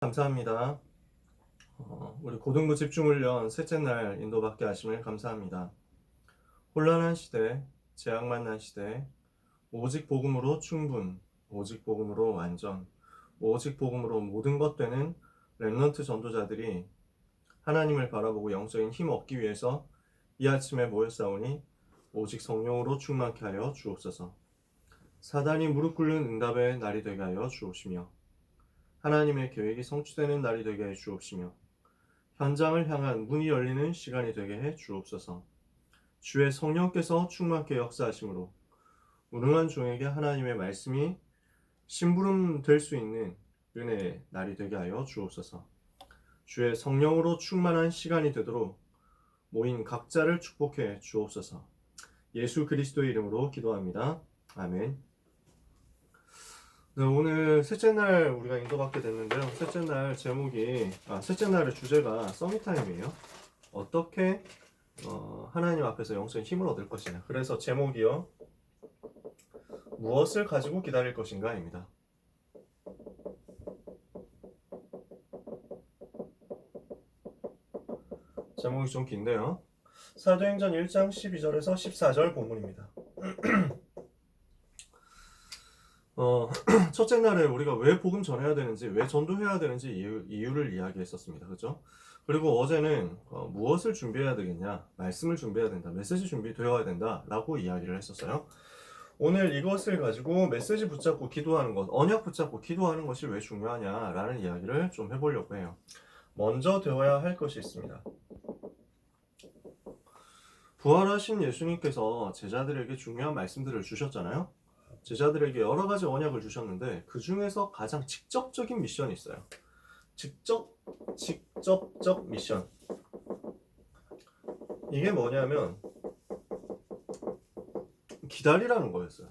감사합니다. 우리 고등부 집중훈련 셋째 날 인도받게 하심을 감사합니다. 혼란한 시대, 재앙 만난 시대, 오직 복음으로 충분, 오직 복음으로 완전, 오직 복음으로 모든 것 되는 렘넌트 전도자들이 하나님을 바라보고 영적인 힘 얻기 위해서 이 아침에 모였사오니 오직 성령으로 충만케 하여 주옵소서. 사단이 무릎 꿇는 응답의 날이 되게 하여 주옵시며 하나님의 계획이 성취되는 날이 되게 해 주옵시며 현장을 향한 문이 열리는 시간이 되게 해 주옵소서. 주의 성령께서 충만케 역사하심으로 무능한 종에게 하나님의 말씀이 심부름 될 수 있는 은혜의 날이 되게 하여 주옵소서. 주의 성령으로 충만한 시간이 되도록 모인 각자를 축복해 주옵소서. 예수 그리스도의 이름으로 기도합니다. 아멘. 네, 오늘 셋째 날 우리가 인도받게 됐는데요. 셋째 날의 주제가 서밋타임이에요. 어떻게 하나님 앞에서 영적인 힘을 얻을 것이냐. 그래서 제목이요, 무엇을 가지고 기다릴 것인가입니다. 제목이 좀 긴데요. 사도행전 1장 12절에서 14절 본문입니다. 첫째 날에 우리가 왜 복음 전해야 되는지, 왜 전도해야 되는지 이유를 이야기했었습니다. 그죠? 그리고 어제는 무엇을 준비해야 되겠냐, 말씀을 준비해야 된다, 메시지 준비되어야 된다 라고 이야기를 했었어요. 오늘 이것을 가지고 메시지 붙잡고 기도하는 것, 언약 붙잡고 기도하는 것이 왜 중요하냐라는 이야기를 좀 해보려고 해요. 먼저 되어야 할 것이 있습니다. 부활하신 예수님께서 제자들에게 중요한 말씀들을 주셨잖아요. 제자들에게 여러 가지 언약을 주셨는데 그 중에서 가장 직접적인 미션이 있어요. 직접적 미션. 이게 뭐냐면 기다리라는 거였어요.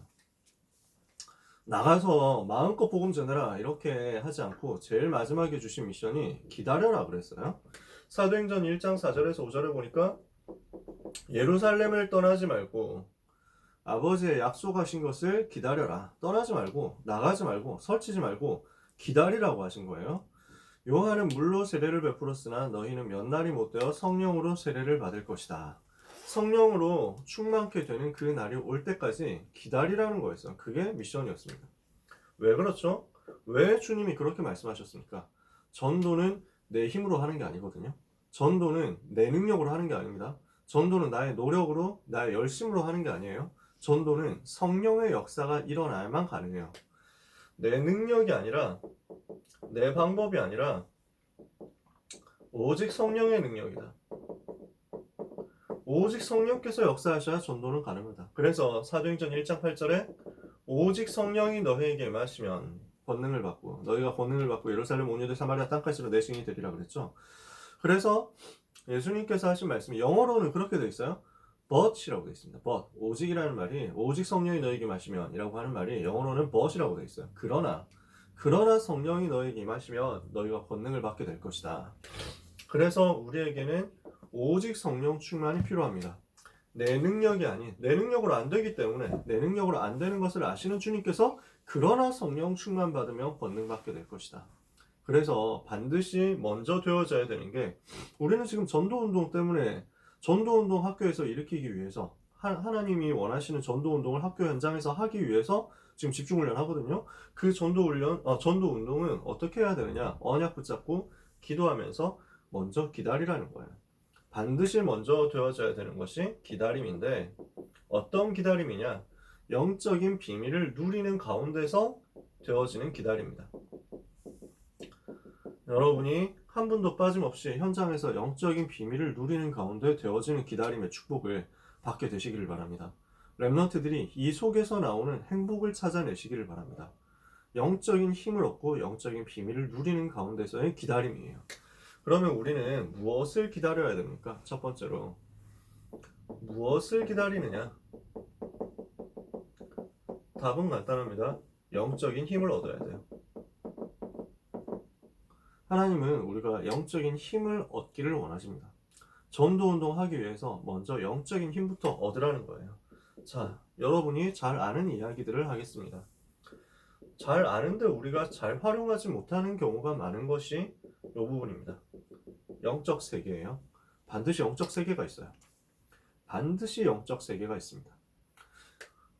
나가서 마음껏 복음 전해라 이렇게 하지 않고 제일 마지막에 주신 미션이 기다려라 그랬어요. 사도행전 1장 4절에서 5절에 보니까 예루살렘을 떠나지 말고 아버지의 약속하신 것을 기다려라. 떠나지 말고, 나가지 말고, 설치지 말고 기다리라고 하신 거예요. 요한은 물로 세례를 베풀었으나 너희는 몇 날이 못되어 성령으로 세례를 받을 것이다. 성령으로 충만케 되는 그 날이 올 때까지 기다리라는 거였어요. 그게 미션이었습니다. 왜 그렇죠? 왜 주님이 그렇게 말씀하셨습니까? 전도는 내 힘으로 하는 게 아니거든요. 전도는 내 능력으로 하는 게 아닙니다. 전도는 나의 노력으로, 나의 열심으로 하는 게 아니에요. 전도는 성령의 역사가 일어나야만 가능해요. 내 능력이 아니라, 내 방법이 아니라 오직 성령의 능력이다. 오직 성령께서 역사하셔야 전도는 가능하다. 그래서 사도행전 1장 8절에 오직 성령이 너희에게 임하시면 권능을 받고, 너희가 권능을 받고 예루살렘 온 유대 사마리아 땅까지로 내 증인이 되리라 그랬죠. 그래서 예수님께서 하신 말씀이 영어로는 그렇게 되어 있어요. but이라고 되어 있습니다. but, 오직이라는 말이, 오직 성령이 너희에게 임하시면 이라고 하는 말이 영어로는 but이라고 되어 있어요. 그러나 성령이 너희에게 임하시면 너희가 권능을 받게 될 것이다. 그래서 우리에게는 오직 성령 충만이 필요합니다. 내 능력이 아닌, 내 능력으로 안 되기 때문에, 내 능력으로 안 되는 것을 아시는 주님께서 그러나 성령 충만 받으면 권능 받게 될 것이다. 그래서 반드시 먼저 되어져야 되는 게, 우리는 지금 전도운동 때문에, 전도운동 학교에서 일으키기 위해서, 하나님이 원하시는 전도운동을 학교 현장에서 하기 위해서 지금 집중훈련 하거든요. 그 전도운동은 어떻게 해야 되느냐? 언약 붙잡고 기도하면서 먼저 기다리라는 거예요. 반드시 먼저 되어져야 되는 것이 기다림인데, 어떤 기다림이냐? 영적인 비밀을 누리는 가운데서 되어지는 기다림입니다. 여러분이 한 분도 빠짐없이 현장에서 영적인 비밀을 누리는 가운데 되어지는 기다림의 축복을 받게 되시기를 바랍니다. 렘넌트들이 이 속에서 나오는 행복을 찾아내시기를 바랍니다. 영적인 힘을 얻고 영적인 비밀을 누리는 가운데서의 기다림이에요. 그러면 우리는 무엇을 기다려야 됩니까? 첫 번째로 무엇을 기다리느냐? 답은 간단합니다. 영적인 힘을 얻어야 돼요. 하나님은 우리가 영적인 힘을 얻기를 원하십니다. 전도운동 하기 위해서 먼저 영적인 힘부터 얻으라는 거예요. 자, 여러분이 잘 아는 이야기들을 하겠습니다. 잘 아는데 우리가 잘 활용하지 못하는 경우가 많은 것이 이 부분입니다. 영적 세계예요. 반드시 영적 세계가 있어요. 반드시 영적 세계가 있습니다.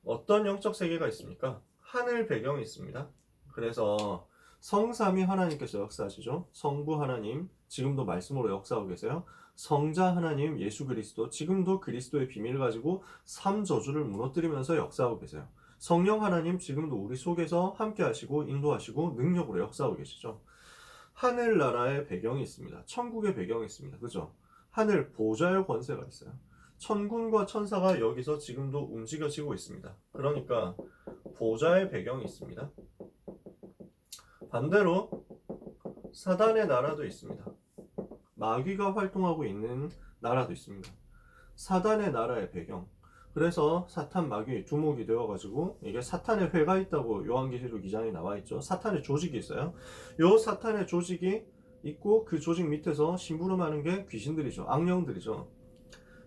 어떤 영적 세계가 있습니까? 하늘 배경이 있습니다. 그래서 성삼위 하나님께서 역사하시죠. 성부 하나님 지금도 말씀으로 역사하고 계세요. 성자 하나님 예수 그리스도 지금도 그리스도의 비밀을 가지고 삼저주를 무너뜨리면서 역사하고 계세요. 성령 하나님 지금도 우리 속에서 함께 하시고 인도하시고 능력으로 역사하고 계시죠. 하늘나라의 배경이 있습니다. 천국의 배경이 있습니다. 그죠? 하늘 보좌의 권세가 있어요. 천군과 천사가 여기서 지금도 움직여지고 있습니다. 그러니까 보좌의 배경이 있습니다. 반대로 사단의 나라도 있습니다. 마귀가 활동하고 있는 나라도 있습니다. 사단의 나라의 배경. 그래서 사탄 마귀 두목이 되어가지고 이게 사탄의 회가 있다고 요한계시록 2장에 나와 있죠. 사탄의 조직이 있어요. 요 사탄의 조직이 있고 그 조직 밑에서 심부름하는 게 귀신들이죠. 악령들이죠.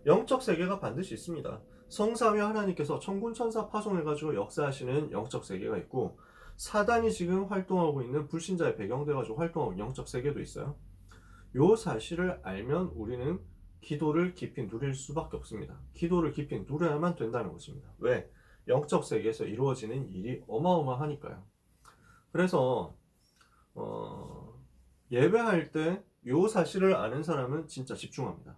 영적 세계가 반드시 있습니다. 성삼위 하나님께서 천군천사 파송해가지고 역사하시는 영적 세계가 있고 사단이 지금 활동하고 있는 불신자의 배경돼가지고 활동하고 있는 영적 세계도 있어요. 요 사실을 알면 우리는 기도를 깊이 누릴 수밖에 없습니다. 기도를 깊이 누려야만 된다는 것입니다. 왜? 영적 세계에서 이루어지는 일이 어마어마하니까요. 그래서 예배할 때 요 사실을 아는 사람은 진짜 집중합니다.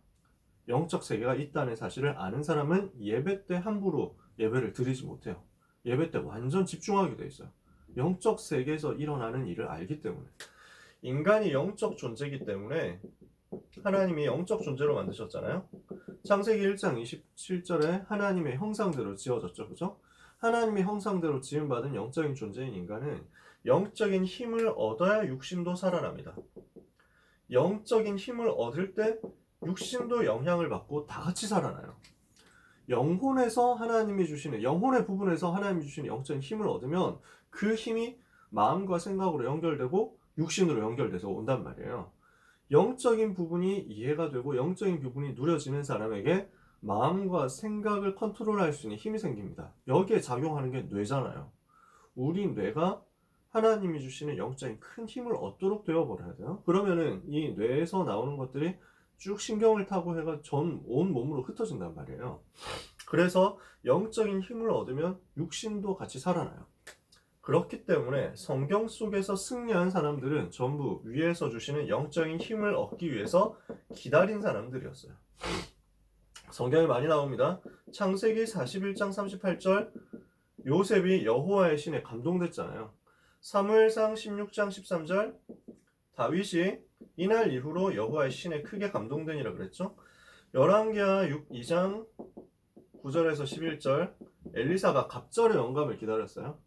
영적 세계가 있다는 사실을 아는 사람은 예배 때 함부로 예배를 드리지 못해요. 예배 때 완전 집중하게 돼 있어요. 영적 세계에서 일어나는 일을 알기 때문에. 인간이 영적 존재이기 때문에 하나님이 영적 존재로 만드셨잖아요. 창세기 1장 27절에 하나님의 형상대로 지어졌죠. 그죠? 하나님의 형상대로 지음받은 영적인 존재인 인간은 영적인 힘을 얻어야 육신도 살아납니다. 영적인 힘을 얻을 때 육신도 영향을 받고 다 같이 살아나요. 영혼에서 하나님이 주시는 영혼의 부분에서 하나님이 주시는 영적인 힘을 얻으면 그 힘이 마음과 생각으로 연결되고 육신으로 연결돼서 온단 말이에요. 영적인 부분이 이해가 되고 영적인 부분이 누려지는 사람에게 마음과 생각을 컨트롤할 수 있는 힘이 생깁니다. 여기에 작용하는 게 뇌잖아요. 우리 뇌가 하나님이 주시는 영적인 큰 힘을 얻도록 되어버려야 돼요. 그러면은 이 뇌에서 나오는 것들이 쭉 신경을 타고 해가 전 온 몸으로 흩어진단 말이에요. 그래서 영적인 힘을 얻으면 육신도 같이 살아나요. 그렇기 때문에 성경 속에서 승리한 사람들은 전부 위에서 주시는 영적인 힘을 얻기 위해서 기다린 사람들이었어요. 성경에 많이 나옵니다. 창세기 41장 38절 요셉이 여호와의 신에 감동됐잖아요. 사무엘상 16장 13절 다윗이 이날 이후로 여호와의 신에 크게 감동되니라 그랬죠. 열왕기하 2장 9절에서 11절 엘리사가 갑절의 영감을 기다렸어요.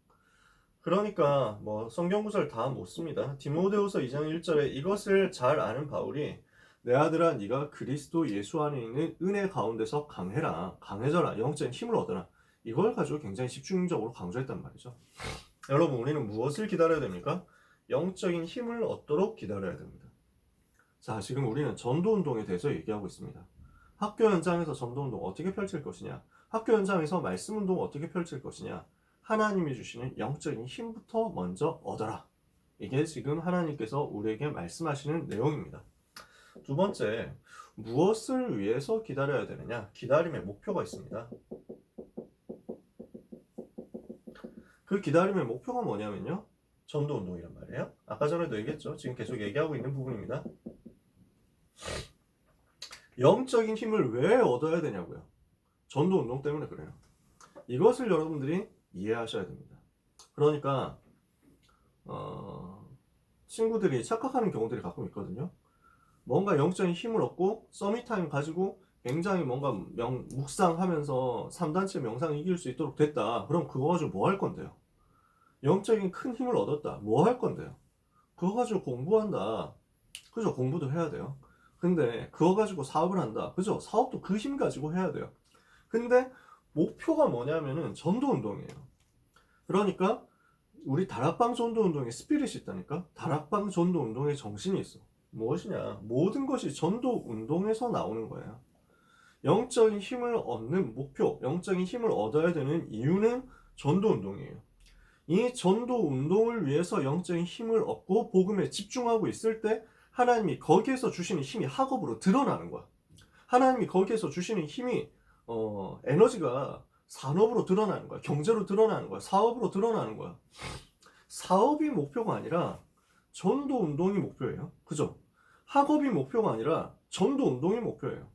그러니까 뭐 성경 구절 다 못 씁니다. 디모데후서 2장 1절에 이것을 잘 아는 바울이 내 아들아 네가 그리스도 예수 안에 있는 은혜 가운데서 강해라, 강해져라, 영적인 힘을 얻어라. 이걸 가지고 굉장히 집중적으로 강조했단 말이죠. 여러분 우리는 무엇을 기다려야 됩니까? 영적인 힘을 얻도록 기다려야 됩니다. 자, 지금 우리는 전도운동에 대해서 얘기하고 있습니다. 학교 현장에서 전도운동 어떻게 펼칠 것이냐, 학교 현장에서 말씀운동 어떻게 펼칠 것이냐, 하나님이 주시는 영적인 힘부터 먼저 얻어라. 이게 지금 하나님께서 우리에게 말씀하시는 내용입니다. 두 번째, 무엇을 위해서 기다려야 되느냐? 기다림의 목표가 있습니다. 그 기다림의 목표가 뭐냐면요, 전도운동이란 말이에요. 아까 전에도 얘기했죠. 지금 계속 얘기하고 있는 부분입니다. 영적인 힘을 왜 얻어야 되냐고요. 전도운동 때문에 그래요. 이것을 여러분들이 이해하셔야 됩니다. 그러니까 친구들이 착각하는 경우들이 가끔 있거든요. 뭔가 영적인 힘을 얻고 서밋타임 가지고 굉장히 뭔가 묵상하면서 3단체 명상 이길 수 있도록 됐다. 그럼 그거 가지고 뭐 할 건데요? 영적인 큰 힘을 얻었다. 뭐 할 건데요? 그거 가지고 공부한다. 그죠? 공부도 해야 돼요. 근데 그거 가지고 사업을 한다. 그죠? 사업도 그 힘 가지고 해야 돼요. 근데 목표가 뭐냐면은 전도운동이에요. 그러니까 우리 다락방 전도운동에 스피릿이 있다니까. 다락방 전도운동에 정신이 있어. 무엇이냐? 모든 것이 전도운동에서 나오는 거예요. 영적인 힘을 얻는 목표, 영적인 힘을 얻어야 되는 이유는 전도운동이에요. 이 전도 운동을 위해서 영적인 힘을 얻고 복음에 집중하고 있을 때 하나님이 거기에서 주시는 힘이 학업으로 드러나는 거야. 하나님이 거기에서 주시는 힘이 에너지가 산업으로 드러나는 거야. 경제로 드러나는 거야. 사업으로 드러나는 거야. 사업이 목표가 아니라 전도 운동이 목표예요. 그죠? 학업이 목표가 아니라 전도 운동이 목표예요.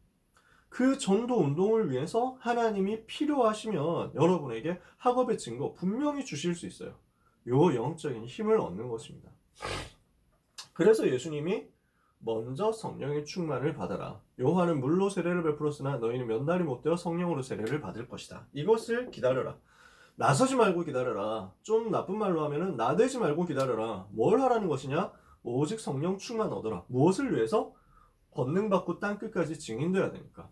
그 전도 운동을 위해서 하나님이 필요하시면 여러분에게 학업의 증거 분명히 주실 수 있어요. 요 영적인 힘을 얻는 것입니다. 그래서 예수님이 먼저 성령의 충만을 받아라. 요한은 물로 세례를 베풀었으나 너희는 몇 날이 못 되어 성령으로 세례를 받을 것이다. 이것을 기다려라. 나서지 말고 기다려라. 좀 나쁜 말로 하면은 나대지 말고 기다려라. 뭘 하라는 것이냐? 오직 성령 충만 얻어라. 무엇을 위해서? 권능 받고 땅끝까지 증인돼야 되니까.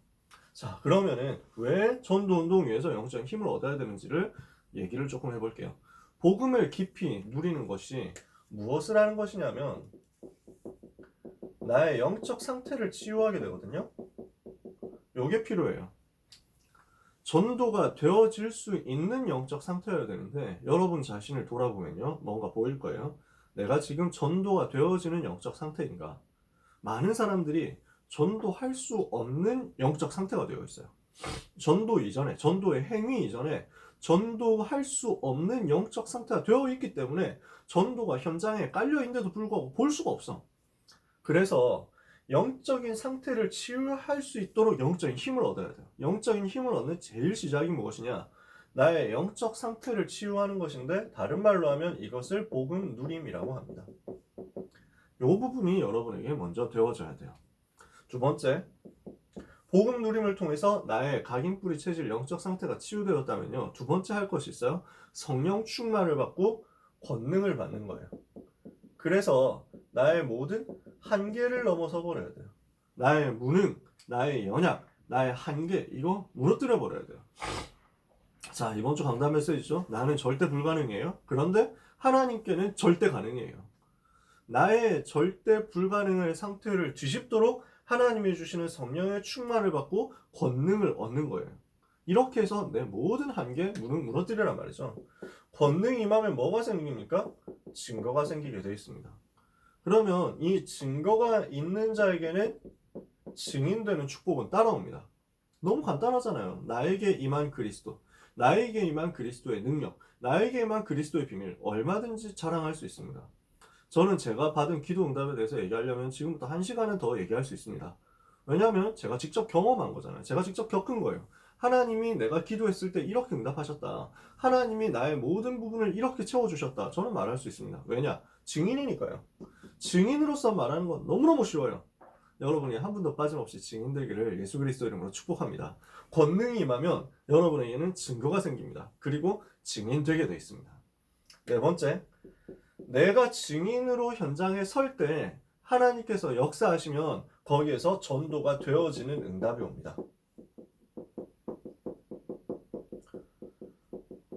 자, 그러면은 왜 전도운동 위해서 영적인 힘을 얻어야 되는지를 얘기를 조금 해볼게요. 복음을 깊이 누리는 것이 무엇을 하는 것이냐면 나의 영적 상태를 치유하게 되거든요. 요게 필요해요. 전도가 되어질 수 있는 영적 상태여야 되는데 여러분 자신을 돌아보면요, 뭔가 보일 거예요. 내가 지금 전도가 되어지는 영적 상태인가? 많은 사람들이 전도할 수 없는 영적 상태가 되어 있어요. 전도 이전에, 전도의 행위 이전에 전도할 수 없는 영적 상태가 되어 있기 때문에 전도가 현장에 깔려 있는데도 불구하고 볼 수가 없어. 그래서 영적인 상태를 치유할 수 있도록 영적인 힘을 얻어야 돼요. 영적인 힘을 얻는 제일 시작이 무엇이냐? 나의 영적 상태를 치유하는 것인데 다른 말로 하면 이것을 복음 누림이라고 합니다. 이 부분이 여러분에게 먼저 되어져야 돼요. 두 번째, 복음 누림을 통해서 나의 각인뿌리 체질 영적 상태가 치유되었다면요, 두 번째 할 것이 있어요. 성령 충만을 받고 권능을 받는 거예요. 그래서 나의 모든 한계를 넘어서 버려야 돼요. 나의 무능, 나의 연약, 나의 한계, 이거 무너뜨려 버려야 돼요. 자, 이번 주 강단 메시지죠. 나는 절대 불가능이에요. 그런데 하나님께는 절대 가능해요. 나의 절대 불가능의 상태를 뒤집도록 하나님이 주시는 성령의 충만을 받고 권능을 얻는 거예요. 이렇게 해서 내 모든 한계, 무능 무너뜨리란 말이죠. 권능이 임하면 뭐가 생깁니까? 증거가 생기게 되어 있습니다. 그러면 이 증거가 있는 자에게는 증인되는 축복은 따라옵니다. 너무 간단하잖아요. 나에게 임한 그리스도, 나에게 임한 그리스도의 능력, 나에게 임한 그리스도의 비밀, 얼마든지 자랑할 수 있습니다. 저는 제가 받은 기도 응답에 대해서 얘기하려면 지금부터 1시간은 더 얘기할 수 있습니다. 왜냐하면 제가 직접 경험한 거잖아요. 제가 직접 겪은 거예요. 하나님이 내가 기도했을 때 이렇게 응답하셨다. 하나님이 나의 모든 부분을 이렇게 채워주셨다. 저는 말할 수 있습니다. 왜냐? 증인이니까요. 증인으로서 말하는 건 너무너무 쉬워요. 여러분이 한 분도 빠짐없이 증인되기를 예수 그리스도 이름으로 축복합니다. 권능이 임하면 여러분에게는 증거가 생깁니다. 그리고 증인되게 되어 있습니다. 네 번째, 내가 증인으로 현장에 설 때 하나님께서 역사하시면 거기에서 전도가 되어지는 응답이 옵니다.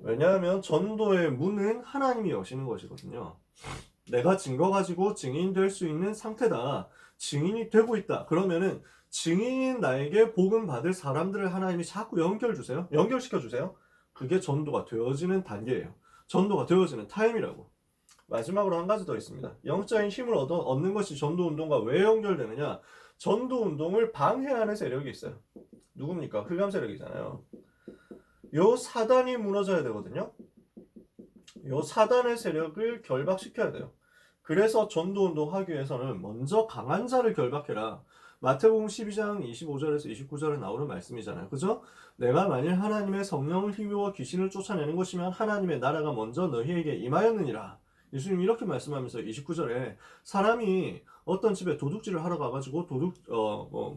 왜냐하면 전도의 문은 하나님이 여시는 것이거든요. 내가 증거 가지고 증인될 수 있는 상태다. 증인이 되고 있다. 그러면은 증인인 나에게 복음 받을 사람들을 하나님이 자꾸 연결시켜 주세요. 그게 전도가 되어지는 단계예요. 전도가 되어지는 타임이라고. 마지막으로 한 가지 더 있습니다. 영적인 힘을 얻는 것이 전도 운동과 왜 연결되느냐? 전도 운동을 방해하는 세력이 있어요. 누굽니까? 흑암 세력이잖아요. 요 사단이 무너져야 되거든요. 요 사단의 세력을 결박시켜야 돼요. 그래서 전도운동 하기 위해서는 먼저 강한 자를 결박해라. 마태복음 12장 25절에서 29절에 나오는 말씀이잖아요. 그죠? 내가 만일 하나님의 성령을 힘입어 귀신을 쫓아내는 것이면 하나님의 나라가 먼저 너희에게 임하였느니라. 예수님 이렇게 말씀하면서 29절에 사람이 어떤 집에 도둑질을 하러 가가지고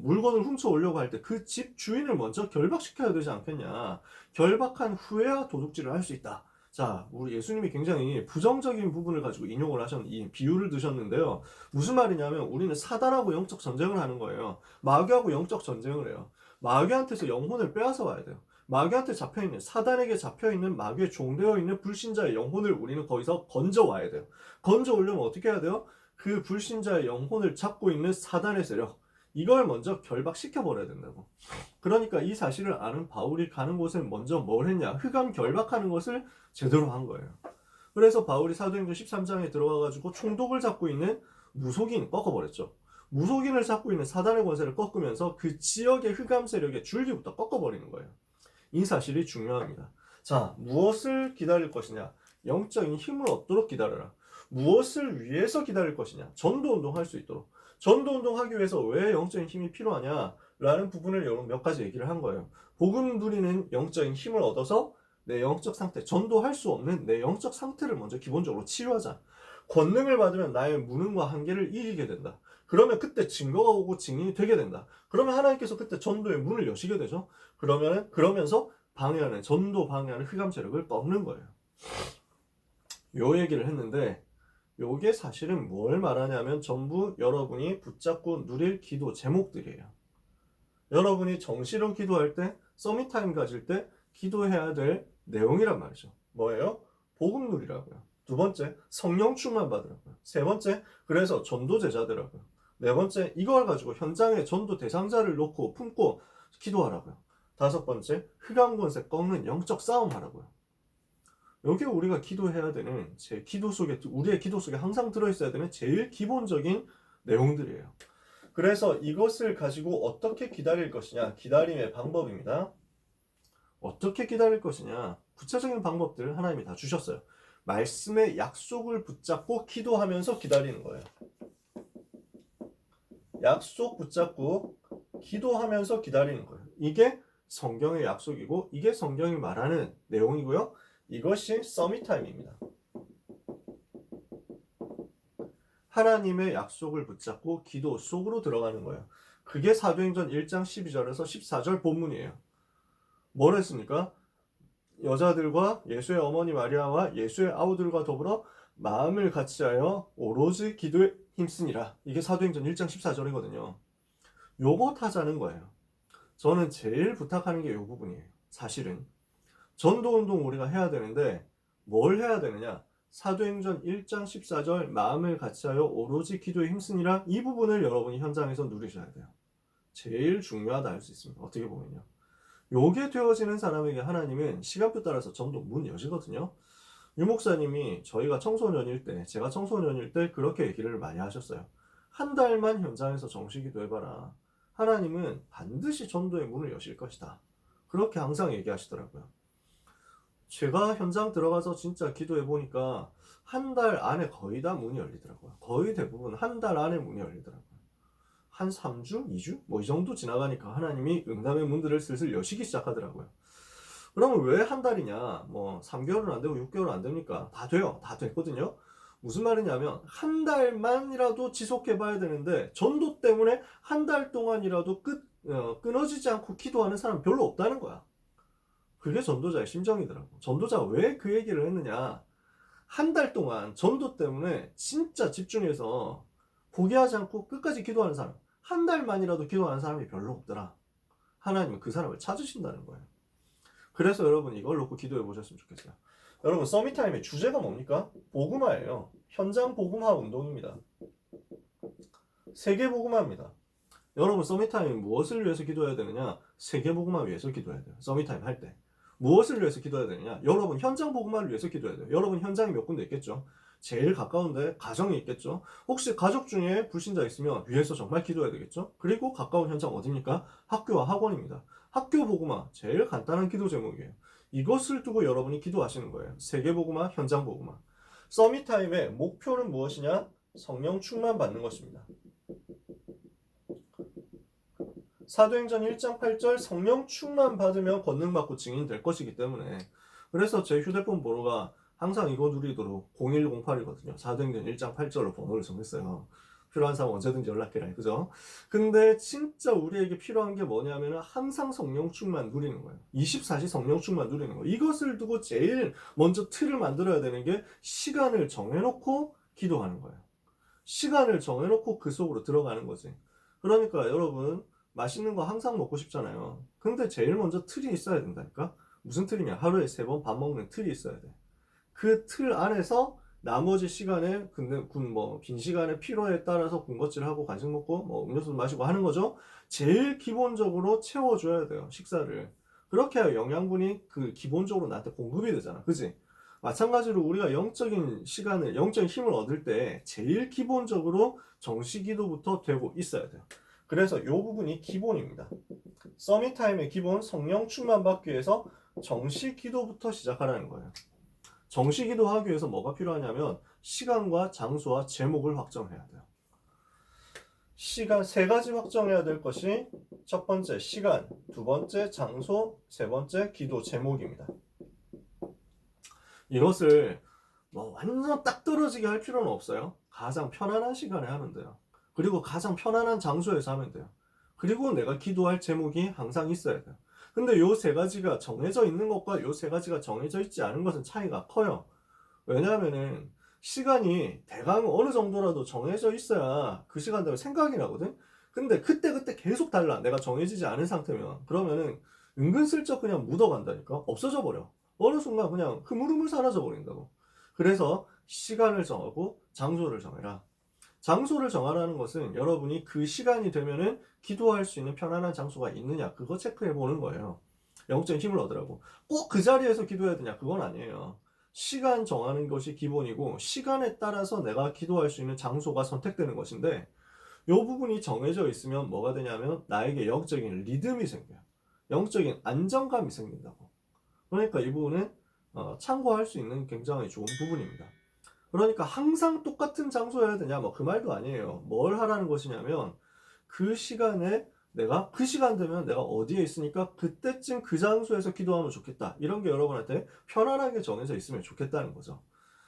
물건을 훔쳐 오려고 할 때 그 집 주인을 먼저 결박시켜야 되지 않겠냐. 결박한 후에야 도둑질을 할 수 있다. 자, 우리 예수님이 굉장히 부정적인 부분을 가지고 인용을 이 비유를 드셨는데요. 무슨 말이냐면 우리는 사단하고 영적 전쟁을 하는 거예요. 마귀하고 영적 전쟁을 해요. 마귀한테서 영혼을 빼앗아 와야 돼요. 마귀한테 잡혀있는, 사단에게 잡혀있는 마귀에 종되어 있는 불신자의 영혼을 우리는 거기서 건져와야 돼요. 건져오려면 어떻게 해야 돼요? 그 불신자의 영혼을 잡고 있는 사단의 세력, 이걸 먼저 결박시켜버려야 된다고. 그러니까 이 사실을 아는 바울이 가는 곳에 먼저 뭘 했냐? 흑암 결박하는 것을 제대로 한 거예요. 그래서 바울이 사도행전 13장에 들어가가지고 총독을 잡고 있는 무속인 꺾어버렸죠. 무속인을 잡고 있는 사단의 권세를 꺾으면서 그 지역의 흑암 세력의 줄기부터 꺾어버리는 거예요. 이 사실이 중요합니다. 자, 무엇을 기다릴 것이냐? 영적인 힘을 얻도록 기다려라. 무엇을 위해서 기다릴 것이냐? 전도운동 할 수 있도록. 전도운동 하기 위해서 왜 영적인 힘이 필요하냐? 라는 부분을 여러분 몇 가지 얘기를 한 거예요. 복음 누리는 영적인 힘을 얻어서 내 영적 상태, 전도할 수 없는 내 영적 상태를 먼저 기본적으로 치유하자. 권능을 받으면 나의 무능과 한계를 이기게 된다. 그러면 그때 증거가 오고 증인이 되게 된다. 그러면 하나님께서 그때 전도의 문을 여시게 되죠. 그러면서 방해하는, 전도 방해하는 흑암 세력을 꺾는 거예요. 요 얘기를 했는데 요게 사실은 뭘 말하냐면 전부 여러분이 붙잡고 누릴 기도 제목들이에요. 여러분이 정시로 기도할 때, 서밋타임 가질 때 기도해야 될 내용이란 말이죠. 뭐예요? 복음 누리라고요. 두 번째, 성령 충만 받으라고요. 세 번째, 그래서 전도 제자들하고요. 네 번째, 이걸 가지고 현장에 전도 대상자를 놓고 품고 기도하라고요. 다섯 번째, 흑암 권세 꺾는 영적 싸움 하라고요. 여기 우리가 기도해야 되는 우리의 기도 속에 항상 들어있어야 되는 제일 기본적인 내용들이에요. 그래서 이것을 가지고 어떻게 기다릴 것이냐, 기다림의 방법입니다. 어떻게 기다릴 것이냐, 구체적인 방법들을 하나님이 다 주셨어요. 말씀의 약속을 붙잡고 기도하면서 기다리는 거예요. 약속 붙잡고 기도하면서 기다리는 거예요. 이게 성경의 약속이고 이게 성경이 말하는 내용이고요. 이것이 서밋타임입니다. 하나님의 약속을 붙잡고 기도 속으로 들어가는 거예요. 그게 사도행전 1장 12절에서 14절 본문이에요. 뭘 했습니까? 여자들과 예수의 어머니 마리아와 예수의 아우들과 더불어 마음을 같이하여 오로지 기도에 힘쓰니라. 이게 사도행전 1장 14절이거든요. 요거 하자는 거예요. 저는 제일 부탁하는 게 요 부분이에요. 사실은 전도운동 우리가 해야 되는데 뭘 해야 되느냐? 사도행전 1장 14절 마음을 같이하여 오로지 기도에 힘쓰니라, 이 부분을 여러분이 현장에서 누리셔야 돼요. 제일 중요하다 할 수 있습니다. 어떻게 보면요. 요게 되어지는 사람에게 하나님은 시간표 따라서 전도 문 여시거든요. 유 목사님이 제가 청소년일 때 그렇게 얘기를 많이 하셨어요. 한 달만 현장에서 정시 기도해봐라. 하나님은 반드시 전도의 문을 여실 것이다. 그렇게 항상 얘기하시더라고요. 제가 현장 들어가서 진짜 기도해보니까 한 달 안에 거의 다 문이 열리더라고요. 거의 대부분 한 달 안에 문이 열리더라고요. 한 3주? 2주? 뭐 이 정도 지나가니까 하나님이 응답의 문들을 슬슬 여시기 시작하더라고요. 그러면 왜 한 달이냐? 뭐 3개월은 안 되고 6개월은 안 됩니까? 다 돼요. 다 됐거든요. 무슨 말이냐면 한 달만이라도 지속해봐야 되는데 전도 때문에 한 달 동안이라도 끊어지지 않고 기도하는 사람 별로 없다는 거야. 그게 전도자의 심정이더라고. 전도자가 왜 그 얘기를 했느냐? 한 달 동안 전도 때문에 진짜 집중해서 포기하지 않고 끝까지 기도하는 사람, 한 달만이라도 기도하는 사람이 별로 없더라. 하나님은 그 사람을 찾으신다는 거예요. 그래서 여러분 이걸 놓고 기도해 보셨으면 좋겠어요. 여러분 서밋타임의 주제가 뭡니까? 복음화예요. 현장 복음화 운동입니다. 세계 복음화입니다. 여러분 서밋타임 무엇을 위해서 기도해야 되느냐? 세계 복음화 위해서 기도해야 돼요. 서밋타임 할 때. 무엇을 위해서 기도해야 되느냐? 여러분 현장 복음화를 위해서 기도해야 돼요. 여러분 현장이 몇 군데 있겠죠? 제일 가까운데 가정이 있겠죠? 혹시 가족 중에 불신자 있으면 위해서 정말 기도해야 되겠죠? 그리고 가까운 현장 어디입니까? 학교와 학원입니다. 학교 복음화 제일 간단한 기도 제목이에요. 이것을 두고 여러분이 기도하시는 거예요. 세계 복음화, 현장 복음화. 서밋타임의 목표는 무엇이냐? 성령 충만 받는 것입니다. 사도행전 1장 8절 성령 충만 받으면 권능 받고 증인 될 것이기 때문에, 그래서 제 휴대폰 번호가 항상 이거 누리도록 0108이거든요. 사도행전 1장 8절로 번호를 정했어요. 필요한 사람 언제든지 연락해라. 그죠? 근데 진짜 우리에게 필요한 게 뭐냐면 항상 성령 충만 누리는 거예요. 24시 성령 충만 누리는 거예요. 이것을 두고 제일 먼저 틀을 만들어야 되는 게 시간을 정해놓고 기도하는 거예요. 시간을 정해놓고 그 속으로 들어가는 거지. 그러니까 여러분 맛있는 거 항상 먹고 싶잖아요. 근데 제일 먼저 틀이 있어야 된다니까? 무슨 틀이냐? 하루에 3번 밥 먹는 틀이 있어야 돼. 그 틀 안에서 나머지 시간에 빈 시간에 필요에 따라서 군것질하고 간식 먹고 뭐 음료수 마시고 하는 거죠. 제일 기본적으로 채워줘야 돼요. 식사를. 그렇게 해야 영양분이 그 기본적으로 나한테 공급이 되잖아. 그지? 마찬가지로 우리가 영적인 시간을, 영적인 힘을 얻을 때 제일 기본적으로 정시기도부터 되고 있어야 돼요. 그래서 이 부분이 기본입니다. 서밋타임의 기본, 성령 충만 받기 위해서 정시기도부터 시작하라는 거예요. 정시기도 하기 위해서 뭐가 필요하냐면 시간과 장소와 제목을 확정해야 돼요. 시간 세 가지 확정해야 될 것이 첫 번째 시간, 두 번째 장소, 세 번째 기도 제목입니다. 이것을 뭐 완전 딱 떨어지게 할 필요는 없어요. 가장 편안한 시간에 하면 돼요. 그리고 가장 편안한 장소에서 하면 돼요. 그리고 내가 기도할 제목이 항상 있어야 돼요. 근데 요 세 가지가 정해져 있는 것과 요 세 가지가 정해져 있지 않은 것은 차이가 커요. 왜냐하면은 시간이 대강 어느 정도라도 정해져 있어야 그 시간대로 생각이 나거든. 근데 그때 계속 달라. 내가 정해지지 않은 상태면 그러면은 은근슬쩍 그냥 묻어간다니까. 없어져 버려. 어느 순간 그냥 흐물흐물 사라져 버린다고. 그래서 시간을 정하고 장소를 정해라. 장소를 정하라는 것은 여러분이 그 시간이 되면은 기도할 수 있는 편안한 장소가 있느냐 그거 체크해 보는 거예요. 영적인 힘을 얻으라고. 꼭 그 자리에서 기도해야 되냐 그건 아니에요. 시간 정하는 것이 기본이고 시간에 따라서 내가 기도할 수 있는 장소가 선택되는 것인데 이 부분이 정해져 있으면 뭐가 되냐면 나에게 영적인 리듬이 생겨요. 영적인 안정감이 생긴다고. 그러니까 이 부분은 참고할 수 있는 굉장히 좋은 부분입니다. 그러니까 항상 똑같은 장소여야 되냐 뭐 그 말도 아니에요. 뭘 하라는 것이냐면 그 시간에 내가 그 시간 되면 내가 어디에 있으니까 그때쯤 그 장소에서 기도하면 좋겠다. 이런 게 여러분한테 편안하게 정해져 있으면 좋겠다는 거죠.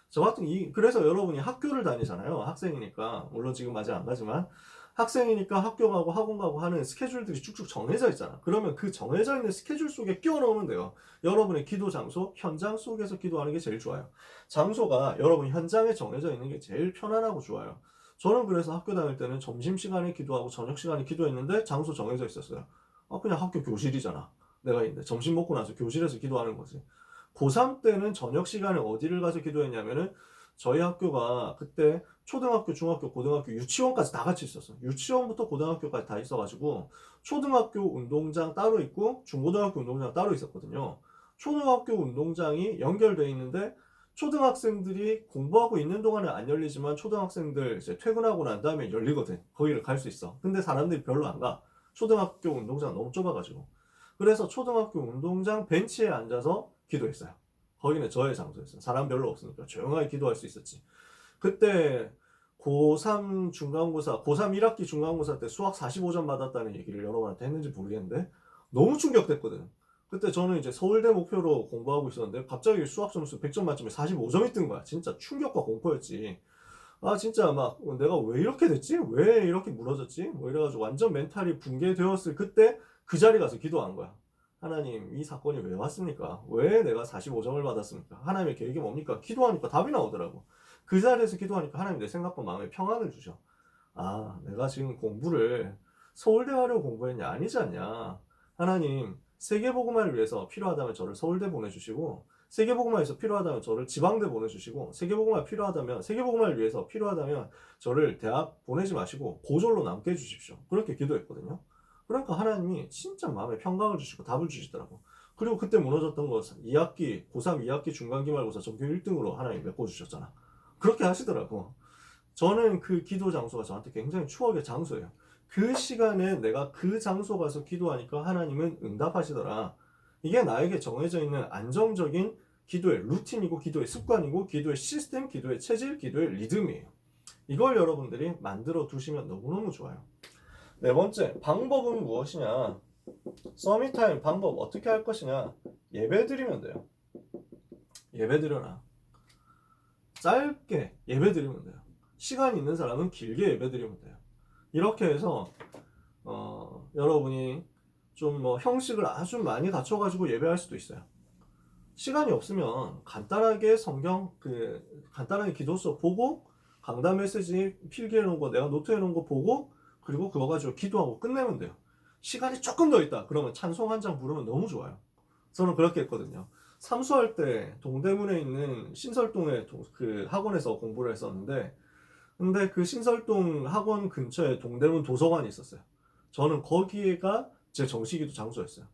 저 같은 그래서 여러분이 학교를 다니잖아요. 학생이니까 물론 지금 아직 안 가지만 학생이니까 학교 가고 학원 가고 하는 스케줄들이 쭉쭉 정해져 있잖아. 그러면 그 정해져 있는 스케줄 속에 끼워 넣으면 돼요. 여러분의 기도 장소, 현장 속에서 기도하는 게 제일 좋아요. 장소가 여러분 현장에 정해져 있는 게 제일 편안하고 좋아요. 저는 그래서 학교 다닐 때는 점심시간에 기도하고 저녁시간에 기도했는데 장소 정해져 있었어요. 그냥 학교 교실이잖아. 내가 있는데 점심 먹고 나서 교실에서 기도하는 거지. 고3 때는 저녁 시간에 어디를 가서 기도했냐면은 저희 학교가 그때 초등학교, 중학교, 고등학교, 유치원까지 다 같이 있었어요. 유치원부터 고등학교까지 다 있어가지고 초등학교 운동장 따로 있고 중고등학교 운동장 따로 있었거든요. 초등학교 운동장이 연결돼 있는데 초등학생들이 공부하고 있는 동안은 안 열리지만 초등학생들 이제 퇴근하고 난 다음에 열리거든. 거기를 갈 수 있어. 근데 사람들이 별로 안 가. 초등학교 운동장 너무 좁아가지고. 그래서 초등학교 운동장 벤치에 앉아서 기도했어요. 거기는 저의 장소였어요. 사람 별로 없으니까 조용하게 기도할 수 있었지. 그때 고3 중간고사, 고3 1학기 중간고사 때 수학 45점 받았다는 얘기를 여러분한테 했는지 모르겠는데 너무 충격됐거든. 그때 저는 이제 서울대 목표로 공부하고 있었는데 갑자기 수학 점수 100점 만점에 45점이 뜬 거야. 진짜 충격과 공포였지. 진짜 막 내가 왜 이렇게 됐지? 왜 이렇게 무너졌지? 뭐 이래가지고 완전 멘탈이 붕괴되었을 그때 그 자리 가서 기도한 거야. 하나님, 이 사건이 왜 왔습니까? 왜 내가 45점을 받았습니까? 하나님의 계획이 뭡니까? 기도하니까 답이 나오더라고. 그 자리에서 기도하니까 하나님 내 생각과 마음에 평안을 주셔. 내가 지금 공부를 서울대 하려고 공부했냐? 아니지 않냐? 하나님, 세계복음화를 위해서 필요하다면 저를 서울대 보내주시고, 세계복음화에서 필요하다면 저를 지방대 보내주시고, 세계복음화 필요하다면, 세계복음화를 위해서 필요하다면 저를 대학 보내지 마시고 고졸로 남게 해주십시오. 그렇게 기도했거든요. 그러니까 하나님이 진짜 마음에 평강을 주시고 답을 주시더라고. 그리고 그때 무너졌던 거 2학기, 고3 2학기 중간기말고사 전교 1등으로 하나님 메꿔주셨잖아. 그렇게 하시더라고. 저는 그 기도 장소가 저한테 굉장히 추억의 장소예요. 그 시간에 내가 그 장소 가서 기도하니까 하나님은 응답하시더라. 이게 나에게 정해져 있는 안정적인 기도의 루틴이고 기도의 습관이고 기도의 시스템, 기도의 체질, 기도의 리듬이에요. 이걸 여러분들이 만들어 두시면 너무너무 좋아요. 네 번째, 방법은 무엇이냐? 서밋타임 방법 어떻게 할 것이냐? 예배 드리면 돼요. 예배 드려라. 짧게 예배 드리면 돼요. 시간 있는 사람은 길게 예배 드리면 돼요. 이렇게 해서 여러분이 좀 뭐 형식을 아주 많이 갖춰가지고 예배할 수도 있어요. 시간이 없으면 간단하게 성경 간단하게 기도서 보고 강단 메시지 필기해 놓은 거 내가 노트해 놓은 거 보고 그리고 그거 가지고 기도하고 끝내면 돼요. 시간이 조금 더 있다. 그러면 찬송 한 장 부르면 너무 좋아요. 저는 그렇게 했거든요. 삼수할 때 동대문에 있는 신설동의 그 학원에서 공부를 했었는데 근데 그 신설동 학원 근처에 동대문 도서관이 있었어요. 저는 거기가 제 정시기도 장소였어요.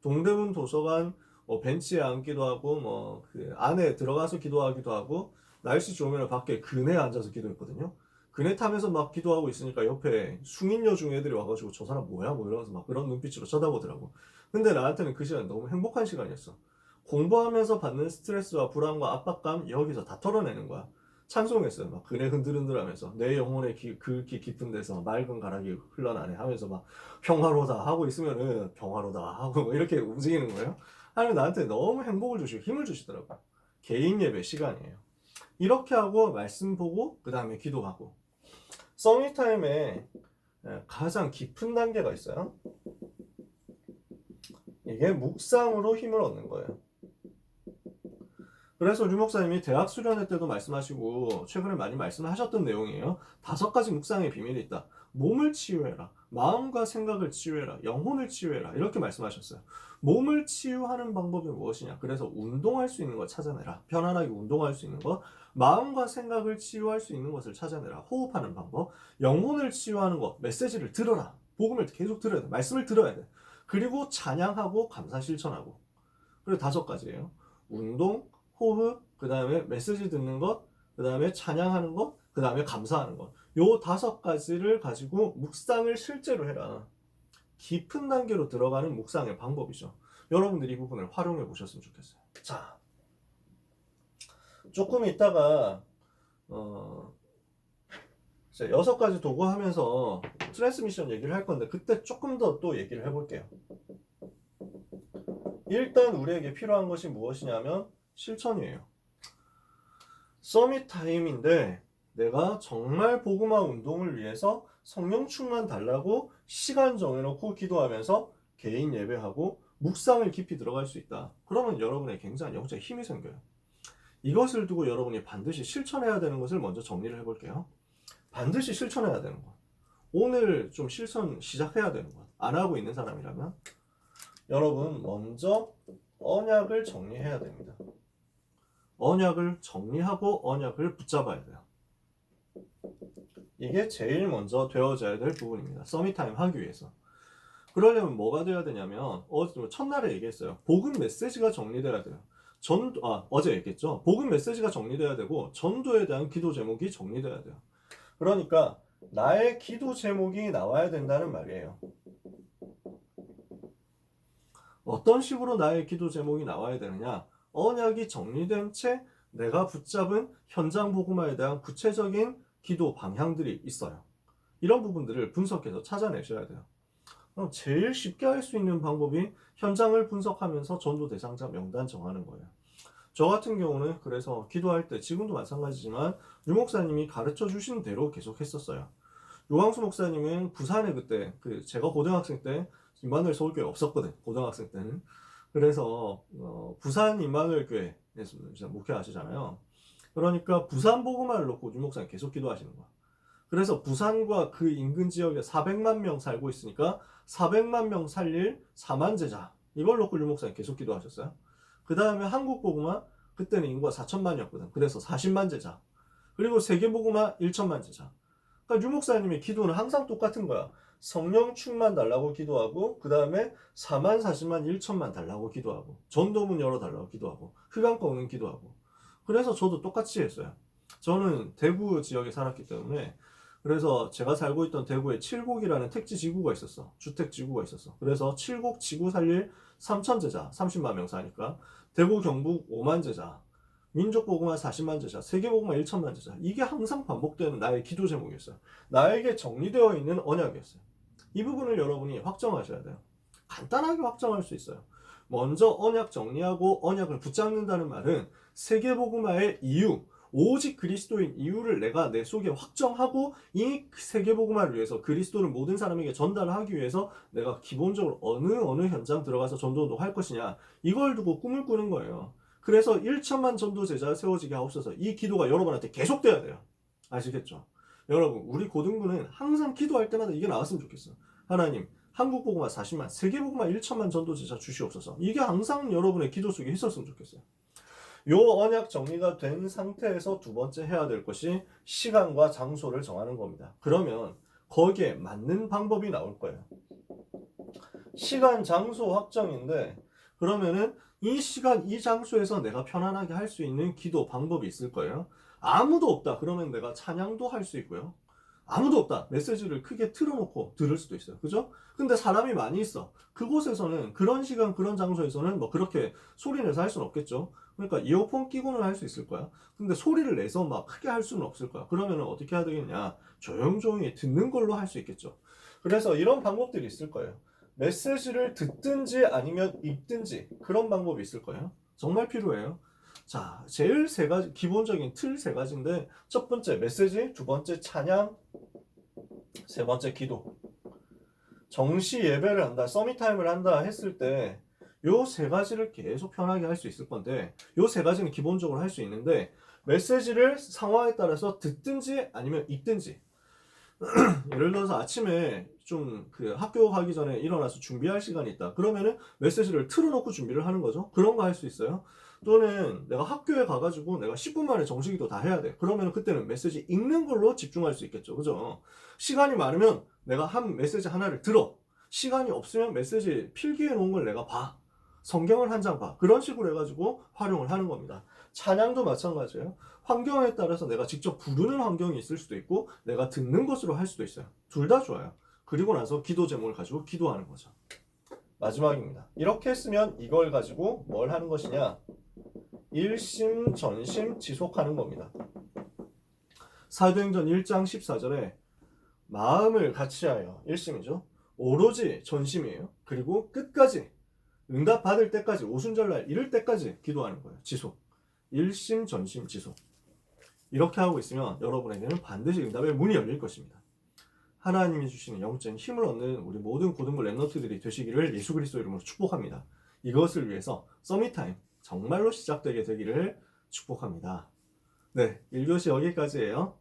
동대문 도서관 벤치에 앉기도 하고 그 안에 들어가서 기도하기도 하고 날씨 좋으면 밖에 그네에 앉아서 기도했거든요. 그네 타면서 막 기도하고 있으니까 옆에 숭인여 중 애들이 와가지고 저 사람 뭐야? 뭐 이러면서 막 그런 눈빛으로 쳐다보더라고. 근데 나한테는 그 시간 너무 행복한 시간이었어. 공부하면서 받는 스트레스와 불안과 압박감 여기서 다 털어내는 거야. 찬송했어요. 막 그네 흔들흔들하면서 내 영혼의 그윽히 깊은 데서 맑은 가락이 흘러나네 하면서 막 평화로다 하고 있으면은 평화로다 하고 뭐 이렇게 움직이는 거예요. 하나님 나한테 너무 행복을 주시고 힘을 주시더라고요. 개인 예배 시간이에요. 이렇게 하고 말씀 보고 그 다음에 기도하고 서밋타임에 가장 깊은 단계가 있어요. 이게 묵상으로 힘을 얻는 거예요. 그래서 류 목사님이 대학 수련회 때도 말씀하시고 최근에 많이 말씀하셨던 내용이에요. 5가지 묵상의 비밀이 있다. 몸을 치유해라. 마음과 생각을 치유해라. 영혼을 치유해라. 이렇게 말씀하셨어요. 몸을 치유하는 방법이 무엇이냐? 그래서 운동할 수 있는 것 찾아내라. 편안하게 운동할 수 있는 것. 마음과 생각을 치유할 수 있는 것을 찾아내라. 호흡하는 방법. 영혼을 치유하는 것. 메시지를 들어라. 복음을 계속 들어야 돼. 말씀을 들어야 돼. 그리고 찬양하고 감사 실천하고. 그리고 5가지예요. 운동, 호흡, 그 다음에 메시지 듣는 것, 그 다음에 찬양하는 것, 그 다음에 감사하는 것. 요 5가지를 가지고 묵상을 실제로 해라. 깊은 단계로 들어가는 묵상의 방법이죠. 여러분들이 이 부분을 활용해 보셨으면 좋겠어요. 자, 조금 있다가 6가지 도구 하면서 트랜스미션 얘기를 할 건데 그때 조금 더 또 얘기를 해볼게요. 일단 우리에게 필요한 것이 무엇이냐면 실천이에요. 서밋 타임인데 내가 정말 복음화 운동을 위해서 성령 충만 달라고 시간 정해놓고 기도하면서 개인 예배하고 묵상을 깊이 들어갈 수 있다. 그러면 여러분의 굉장한 영적 힘이 생겨요. 이것을 두고 여러분이 반드시 실천해야 되는 것을 먼저 정리를 해볼게요. 반드시 실천해야 되는 것. 오늘 좀 실천 시작해야 되는 것. 안 하고 있는 사람이라면 여러분 먼저 언약을 정리해야 됩니다. 언약을 정리하고 언약을 붙잡아야 돼요. 이게 제일 먼저 되어져야 될 부분입니다. 서밋타임 하기 위해서. 그러려면 뭐가 돼야 되냐면 첫날에 얘기했어요. 복음 메시지가 정리돼야 돼요. 어제 얘기했죠. 복음 메시지가 정리돼야 되고 전도에 대한 기도 제목이 정리돼야 돼요. 그러니까 나의 기도 제목이 나와야 된다는 말이에요. 어떤 식으로 나의 기도 제목이 나와야 되느냐? 언약이 정리된 채 내가 붙잡은 현장 복음화에 대한 구체적인 기도 방향들이 있어요. 이런 부분들을 분석해서 찾아내셔야 돼요. 그럼 제일 쉽게 할 수 있는 방법이 현장을 분석하면서 전도 대상자 명단 정하는 거예요. 저 같은 경우는 그래서 기도할 때 지금도 마찬가지지만 유 목사님이 가르쳐 주신 대로 계속 했었어요. 유광수 목사님은 부산에 그때 제가 고등학생 때 임마누엘 서울교회 없었거든. 고등학생 때는. 그래서 부산 임마누엘 교회에서 목회하시잖아요. 그러니까 부산 복음화를 놓고 유 목사님 계속 기도하시는 거야. 그래서 부산과 그 인근 지역에 400만 명 살고 있으니까 400만 명 살릴 4만 제자 이걸 놓고 유 목사님 계속 기도하셨어요. 그 다음에 한국 복음화 그때는 인구가 4천만이었거든. 그래서 40만 제자. 그리고 세계 복음화 1천만 제자. 그러니까 유 목사님의 기도는 항상 똑같은 거야. 성령 충만 달라고 기도하고 그 다음에 4만 40만 1천만 달라고 기도하고 전도문 열어달라고 기도하고 흑암과 오는 기도하고. 그래서 저도 똑같이 했어요. 저는 대구 지역에 살았기 때문에 그래서 제가 살고 있던 대구에 칠곡이라는 택지 지구가 있었어. 주택 지구가 있었어. 그래서 칠곡 지구 살릴 3천 제자 30만 명 사니까 대구 경북 5만 제자 민족복음화 40만 제자, 세계복음화 1천만 제자. 이게 항상 반복되는 나의 기도 제목이었어요. 나에게 정리되어 있는 언약이었어요. 이 부분을 여러분이 확정하셔야 돼요. 간단하게 확정할 수 있어요. 먼저 언약 정리하고 언약을 붙잡는다는 말은 세계복음화의 이유, 오직 그리스도인 이유를 내가 내 속에 확정하고 이 세계복음화를 위해서 그리스도를 모든 사람에게 전달하기 위해서 내가 기본적으로 어느 현장 들어가서 전도도 할 것이냐 이걸 두고 꿈을 꾸는 거예요. 그래서 1천만 전도 제자 세워지게 하옵소서. 이 기도가 여러분한테 계속돼야 돼요. 아시겠죠? 여러분 우리 고등부는 항상 기도할 때마다 이게 나왔으면 좋겠어요. 하나님 한국 복음화 40만 세계 복음화 1천만 전도 제자 주시옵소서. 이게 항상 여러분의 기도 속에 있었으면 좋겠어요. 요 언약 정리가 된 상태에서 두 번째 해야 될 것이 시간과 장소를 정하는 겁니다. 그러면 거기에 맞는 방법이 나올 거예요. 시간 장소 확정인데 그러면은 이 시간, 이 장소에서 내가 편안하게 할 수 있는 기도 방법이 있을 거예요. 아무도 없다. 그러면 내가 찬양도 할 수 있고요. 아무도 없다. 메시지를 크게 틀어놓고 들을 수도 있어요. 그죠? 근데 사람이 많이 있어. 그곳에서는 그런 시간, 그런 장소에서는 뭐 그렇게 소리 내서 할 수는 없겠죠. 그러니까 이어폰 끼고는 할 수 있을 거야. 근데 소리를 내서 막 크게 할 수는 없을 거야. 그러면은 어떻게 해야 되겠냐? 조용조용히 듣는 걸로 할 수 있겠죠. 그래서 이런 방법들이 있을 거예요. 메시지를 듣든지 아니면 읽든지 그런 방법이 있을 거예요. 정말 필요해요. 자, 제일 세 가지, 기본적인 틀 세 가지인데, 첫 번째 메시지, 두 번째 찬양, 세 번째 기도. 정시 예배를 한다, 서밋타임을 한다 했을 때, 요 세 가지를 계속 편하게 할 수 있을 건데, 요 세 가지는 기본적으로 할 수 있는데, 메시지를 상황에 따라서 듣든지 아니면 읽든지. 예를 들어서 아침에 좀 그 학교 가기 전에 일어나서 준비할 시간이 있다. 그러면은 메시지를 틀어놓고 준비를 하는 거죠. 그런 거 할 수 있어요. 또는 내가 학교에 가가지고 내가 10분 만에 정식이도 다 해야 돼. 그러면은 그때는 메시지 읽는 걸로 집중할 수 있겠죠. 그죠? 시간이 많으면 내가 한 메시지 하나를 들어. 시간이 없으면 메시지 필기해 놓은 걸 내가 봐. 성경을 한 장 봐. 그런 식으로 해가지고 활용을 하는 겁니다. 찬양도 마찬가지예요. 환경에 따라서 내가 직접 부르는 환경이 있을 수도 있고 내가 듣는 것으로 할 수도 있어요. 둘 다 좋아요. 그리고 나서 기도 제목을 가지고 기도하는 거죠. 마지막입니다. 이렇게 했으면 이걸 가지고 뭘 하는 것이냐? 일심 전심 지속하는 겁니다. 사도행전 1장 14절에 마음을 같이하여 일심이죠. 오로지 전심이에요. 그리고 끝까지 응답 받을 때까지 오순절날 이를 때까지 기도하는 거예요. 지속. 일심 전심 지속. 이렇게 하고 있으면 여러분에게는 반드시 응답의 문이 열릴 것입니다. 하나님이 주시는 영적인 힘을 얻는 우리 모든 고등부 랩너트들이 되시기를 예수 그리스도 이름으로 축복합니다. 이것을 위해서 서밋타임 정말로 시작되게 되기를 축복합니다. 네, 1교시 여기까지예요.